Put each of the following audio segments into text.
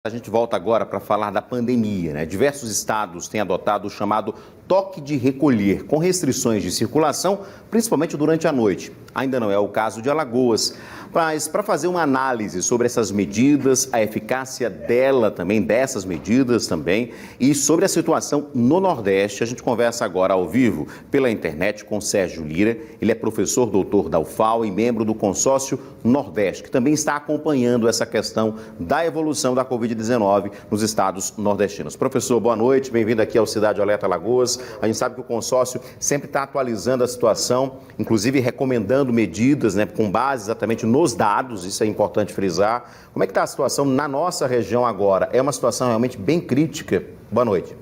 A gente volta agora para falar da pandemia, né? Diversos estados têm adotado o chamado toque de recolher, com restrições de circulação, principalmente durante a noite. Ainda não é o caso de Alagoas, mas para fazer uma análise sobre essas medidas, a eficácia dessas medidas também, e sobre a situação no Nordeste, a gente conversa agora ao vivo pela internet com Sérgio Lira. Ele é professor doutor da UFAL e membro do consórcio Nordeste, que também está acompanhando essa questão da evolução da Covid-19 nos estados nordestinos. Professor, boa noite, bem-vindo aqui ao Cidade Alerta Alagoas. A gente sabe que o consórcio sempre está atualizando a situação, inclusive recomendando medidas, né, com base exatamente nos dados, isso é importante frisar. Como é que está a situação na nossa região agora? É uma situação realmente bem crítica? Boa noite.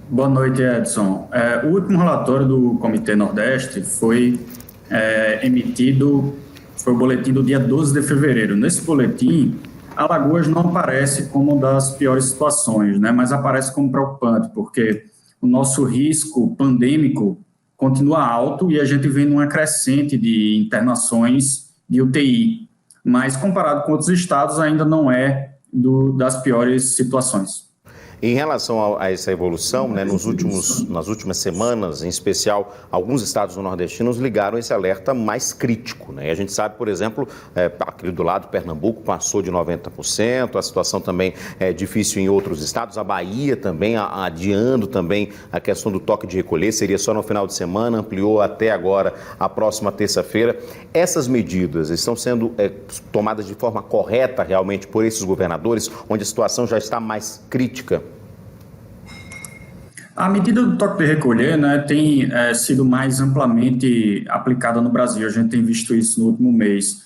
Boa noite, Edson. O último relatório do Comitê Nordeste foi emitido, foi o boletim do dia 12 de fevereiro. Nesse boletim, Alagoas não aparece como uma das piores situações, né, mas aparece como preocupante, porque o nosso risco pandêmico continua alto e a gente vem numa crescente de internações de UTI, mas comparado com outros estados ainda não é das piores situações. Em relação a essa evolução, né, nas últimas semanas, em especial, alguns estados nordestinos ligaram esse alerta mais crítico, né? E a gente sabe, por exemplo, aqui do lado, Pernambuco passou de 90%, a situação também é difícil em outros estados, a Bahia também adiando também a questão do toque de recolher, seria só no final de semana, ampliou até agora a próxima terça-feira. Essas medidas estão sendo tomadas de forma correta realmente por esses governadores, onde a situação já está mais crítica? A medida do toque de recolher, né, tem sido mais amplamente aplicada no Brasil. A gente tem visto isso no último mês.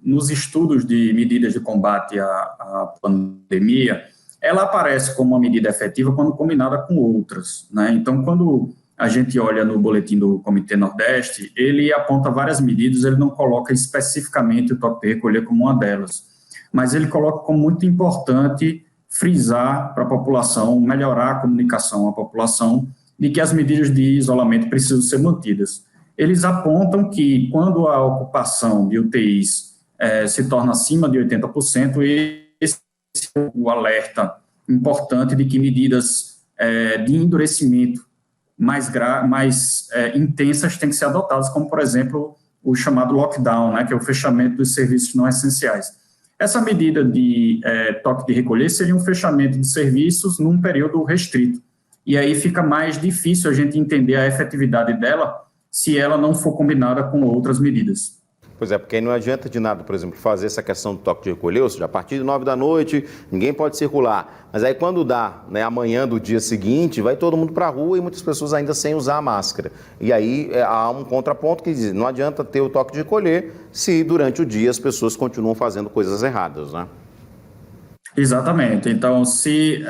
Nos estudos de medidas de combate à pandemia, ela aparece como uma medida efetiva quando combinada com outras, né? Então, quando a gente olha no boletim do Comitê Nordeste, ele aponta várias medidas, ele não coloca especificamente o toque de recolher como uma delas, mas ele coloca como muito importante frisar para a população, melhorar a comunicação à população de que as medidas de isolamento precisam ser mantidas. Eles apontam que quando a ocupação de UTIs se torna acima de 80%, esse é o alerta importante de que medidas de endurecimento mais intensas têm que ser adotadas, como, por exemplo, o chamado lockdown, né, que é o fechamento dos serviços não essenciais. Essa medida de toque de recolher seria um fechamento de serviços num período restrito. E aí fica mais difícil a gente entender a efetividade dela se ela não for combinada com outras medidas. Pois é, porque aí não adianta de nada, por exemplo, fazer essa questão do toque de recolher, ou seja, a partir de 9 da noite, ninguém pode circular. Mas aí quando dá, né, amanhã do dia seguinte, vai todo mundo para a rua e muitas pessoas ainda sem usar a máscara. E aí há um contraponto que diz, não adianta ter o toque de recolher se durante o dia as pessoas continuam fazendo coisas erradas, né? Exatamente. Então, se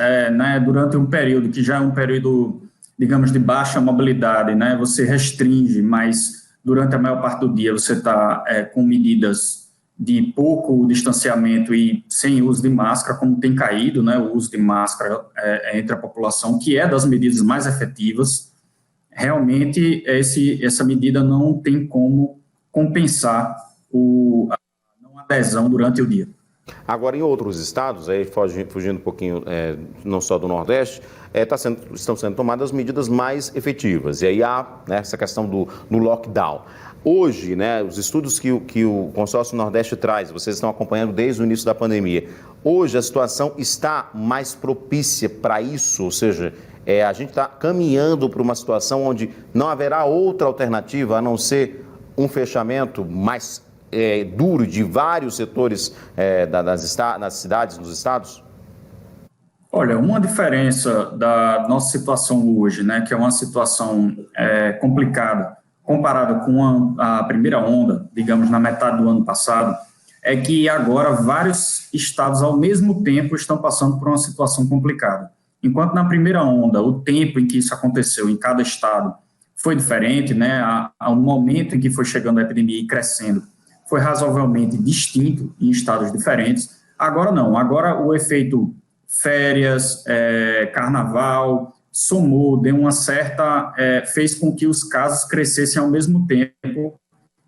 durante um período que já é um período, digamos, de baixa mobilidade, né, você restringe, mas durante a maior parte do dia você está com medidas de pouco distanciamento e sem uso de máscara, como tem caído, né, o uso de máscara entre a população, que é das medidas mais efetivas. Realmente, essa medida não tem como compensar a não adesão durante o dia. Agora, em outros estados, aí fugindo um pouquinho, não só do Nordeste, estão sendo tomadas medidas mais efetivas. E aí há, né, essa questão do lockdown. Hoje, né, os estudos que o Consórcio Nordeste traz, vocês estão acompanhando desde o início da pandemia, hoje a situação está mais propícia para isso, ou seja, a gente está caminhando para uma situação onde não haverá outra alternativa a não ser um fechamento mais duro de vários setores nas cidades, nos estados? Olha, uma diferença da nossa situação hoje, né, que é uma situação complicada, comparada com a primeira onda, digamos, na metade do ano passado, é que agora vários estados, ao mesmo tempo, estão passando por uma situação complicada. Enquanto na primeira onda, o tempo em que isso aconteceu em cada estado foi diferente, né, ao momento em que foi chegando a epidemia e crescendo, foi razoavelmente distinto em estados diferentes. Agora não, agora o efeito férias, carnaval, somou, deu uma certa, fez com que os casos crescessem ao mesmo tempo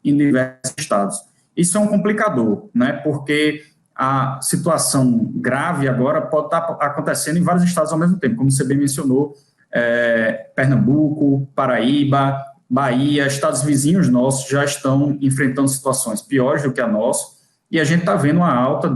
em diversos estados. Isso é um complicador, né, porque a situação grave agora pode estar acontecendo em vários estados ao mesmo tempo, como você bem mencionou, Pernambuco, Paraíba, Bahia, estados vizinhos nossos já estão enfrentando situações piores do que a nossa, e a gente está vendo uma alta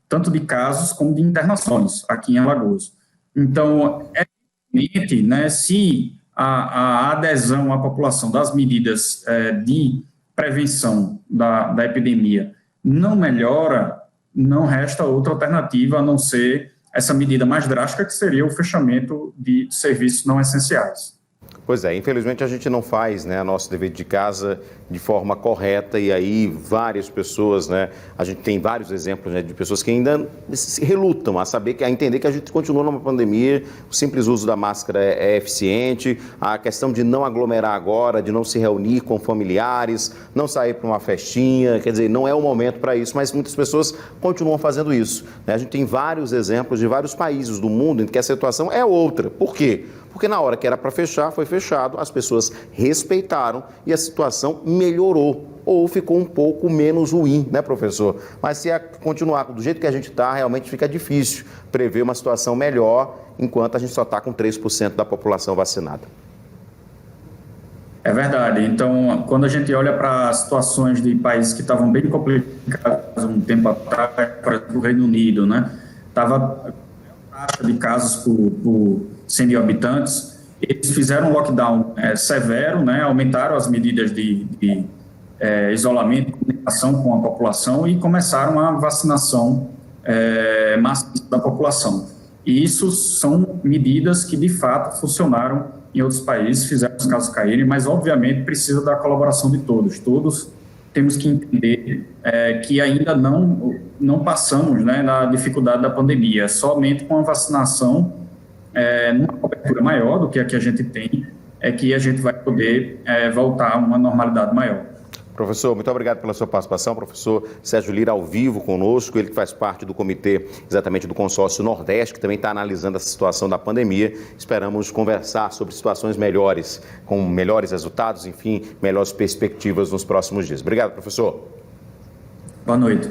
tanto de casos como de internações aqui em Alagoas. Então, é evidente, né, se a adesão à população das medidas de prevenção da epidemia não melhora, não resta outra alternativa a não ser essa medida mais drástica, que seria o fechamento de serviços não essenciais. Pois é, infelizmente a gente não faz, né, nosso dever de casa de forma correta, e aí várias pessoas, né, a gente tem vários exemplos, né, de pessoas que ainda se relutam a entender que a gente continua numa pandemia, o simples uso da máscara é eficiente, a questão de não aglomerar agora, de não se reunir com familiares, não sair para uma festinha, quer dizer, não é o momento para isso, mas muitas pessoas continuam fazendo isso, né? A gente tem vários exemplos de vários países do mundo em que a situação é outra. Por quê? Porque na hora que era para fechar, foi fechado, as pessoas respeitaram e a situação melhorou ou ficou um pouco menos ruim, né, professor? Mas se continuar do jeito que a gente está, realmente fica difícil prever uma situação melhor enquanto a gente só está com 3% da população vacinada. É verdade. Então, quando a gente olha para situações de países que estavam bem complicados um tempo atrás, por exemplo, o Reino Unido, né, estava a taxa de casos por 100 mil habitantes, eles fizeram um lockdown severo, né, aumentaram as medidas de isolamento, comunicação com a população e começaram a vacinação maciça da população. E isso são medidas que, de fato, funcionaram em outros países, fizeram os casos caírem, mas, obviamente, precisa da colaboração de todos. Todos temos que entender que ainda não passamos, né, na dificuldade da pandemia, somente com a vacinação numa cobertura maior do que a que a gente tem, é que a gente vai poder voltar a uma normalidade maior. Professor, muito obrigado pela sua participação. Professor Sérgio Lira, ao vivo conosco, ele que faz parte do comitê exatamente do consórcio Nordeste, que também está analisando essa situação da pandemia. Esperamos conversar sobre situações melhores, com melhores resultados, enfim, melhores perspectivas nos próximos dias. Obrigado, professor. Boa noite.